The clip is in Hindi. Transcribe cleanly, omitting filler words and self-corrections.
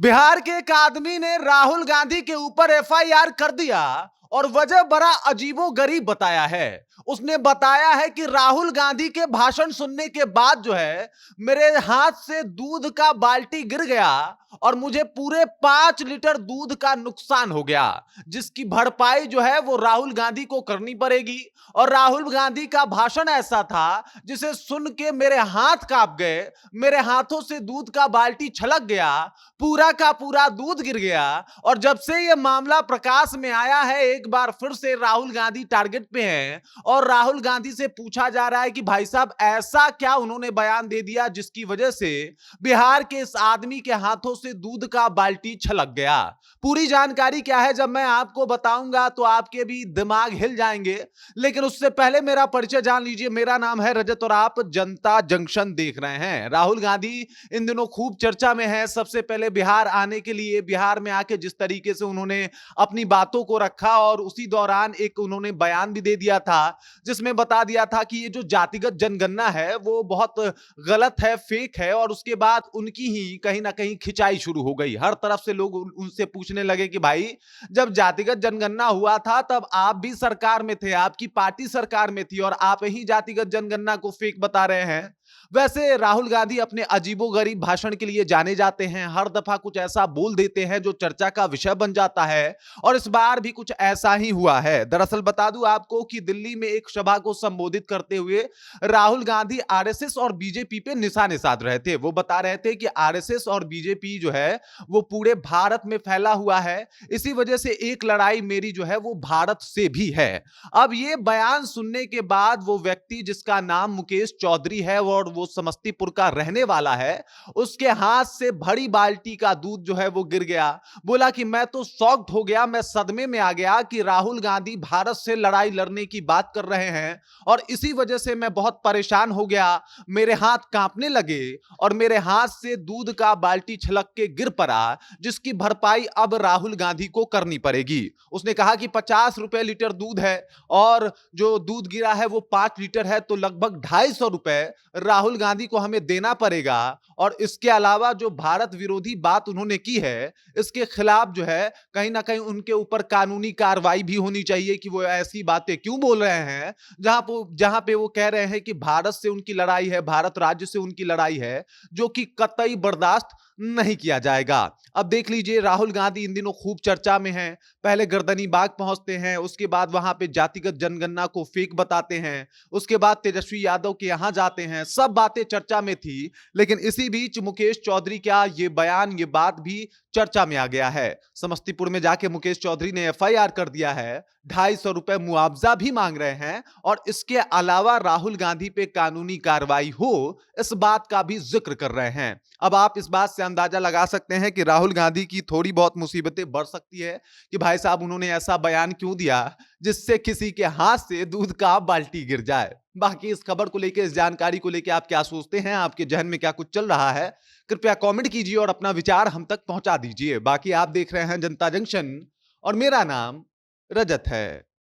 बिहार के एक आदमी ने राहुल गांधी के ऊपर एफआईआर कर दिया और वजह बड़ा अजीबोगरीब बताया है। उसने बताया है कि राहुल गांधी के भाषण सुनने के बाद जो है मेरे हाथ से दूध का बाल्टी गिर गया और मुझे पूरे 5 लीटर दूध का नुकसान हो गया, जिसकी भरपाई जो है वो राहुल गांधी को करनी पड़ेगी। और राहुल गांधी का भाषण ऐसा था जिसे सुन के मेरे हाथ कांप गए, मेरे हाथों से दूध का बाल्टी छलक गया, पूरा का पूरा दूध गिर गया। और जब से यह मामला प्रकाश में आया है, एक बार फिर से राहुल गांधी टारगेट पे हैं और राहुल गांधी से पूछा जा रहा है कि भाई साहब ऐसा क्या उन्होंने बयान दे दिया जिसकी वजह से बिहार के इस आदमी के हाथों से दूध का बाल्टी छलक गया। पूरी जानकारी क्या है जब मैं आपको बताऊंगा तो आपके भी दिमाग हिल जाएंगे, लेकिन उससे पहले मेरा परिचय जान लीजिए। मेरा नाम है रजत और आप जनता जंक्शन देख रहे हैं। राहुल गांधी इन दिनों खूब चर्चा में है। सबसे पहले बिहार आने के लिए, बिहार में आके जिस तरीके से उन्होंने अपनी बातों को रखा और उसी दौरान एक उन्होंने बयान भी दे दिया था जिसमें बता दिया था कि ये जो जातिगत जनगणना है वो बहुत गलत है, फेक है। और उसके बाद उनकी ही कहीं ना कहीं खिंचाई शुरू हो गई। हर तरफ से लोग उनसे पूछने लगे कि भाई जब जातिगत जनगणना हुआ था तब आप भी सरकार में थे, आपकी पार्टी सरकार में थी और आप ही जातिगत जनगणना को फेक बता रहे हैं। वैसे राहुल गांधी अपने अजीबोगरीब भाषण के लिए जाने जाते हैं। हर दफा कुछ ऐसा बोल देते हैं जो चर्चा का विषय बन जाता है और इस बार भी कुछ ऐसा ही हुआ है। दरअसल बता दूं आपको कि दिल्ली में एक सभा को संबोधित करते हुए राहुल गांधी आरएसएस और बीजेपी पे निशाने साध रहे थे। वो बता रहे थे कि आरएसएस और बीजेपी जो है वो पूरे भारत में फैला हुआ है, इसी वजह से एक लड़ाई मेरी जो है वो भारत से भी है। अब ये बयान सुनने के बाद वो व्यक्ति जिसका नाम मुकेश चौधरी है और वो समस्तीपुर का रहने वाला है, उसके हाथ से भरी बाल्टी का दूध जो है वो गिर गया। बोला कि मैं तो शॉक्ड हो गया, मैं सदमे में आ गया कि राहुल गांधी भारत से लड़ाई लड़ने की बात कर रहे हैं और इसी वजह से मैं बहुत परेशान हो गया। मेरे हाथ कांपने लगे और मेरे हाथ से दूध का बाल्टी छलक के गिर पड़ा, जिसकी भरपाई अब राहुल गांधी को करनी पड़ेगी। उसने कहा कि 50 रुपए लीटर दूध है और जो दूध गिरा है वो 5 लीटर है, तो लगभग 250 रुपए राहुल गांधी को हमें देना पड़ेगा। और इसके अलावा जो भारत विरोधी बात उन्होंने की है, इसके खिलाफ जो है कहीं ना कहीं उनके ऊपर कानूनी कार्रवाई भी होनी चाहिए कि वो ऐसी बातें क्यों बोल रहे हैं जहां पे वो कह रहे हैं कि भारत से उनकी लड़ाई है, भारत राज्य से उनकी लड़ाई है, जो कि कतई बर्दाश्त नहीं किया जाएगा। अब देख लीजिए राहुल गांधी इन दिनों खूब चर्चा में हैं। पहले गर्दनी बाग पहुंचते हैं, उसके बाद वहां पे जातिगत जनगणना को फेक बताते हैं, उसके बाद तेजस्वी यादव के यहां जाते हैं। सब बातें चर्चा में थी, लेकिन इसी बीच मुकेश चौधरी का ये बयान, ये बात भी चर्चा में आ गया है। समस्तीपुर में जाके मुकेश चौधरी ने एफआईआर कर दिया है, 250 रुपए मुआवजा भी मांग रहे हैं और इसके अलावा राहुल गांधी पे कानूनी कार्रवाई हो, इस बात का भी जिक्र कर रहे हैं। अब आप इस बात से अंदाजा लगा सकते हैं कि राहुल गांधी की थोड़ी बहुत मुसीबतें बढ़ सकती है कि भाई साहब उन्होंने ऐसा बयान क्यों दिया जिससे किसी के हाथ से दूध का बाल्टी गिर जाए। बाकी इस खबर को लेकर, इस जानकारी को लेकर आप क्या सोचते हैं, आपके जहन में क्या कुछ चल रहा है, कृपया कमेंट कीजिए और अपना विचार हम तक पहुंचा दीजिए। बाकी आप देख रहे हैं जनता जंक्शन और मेरा नाम रजत है।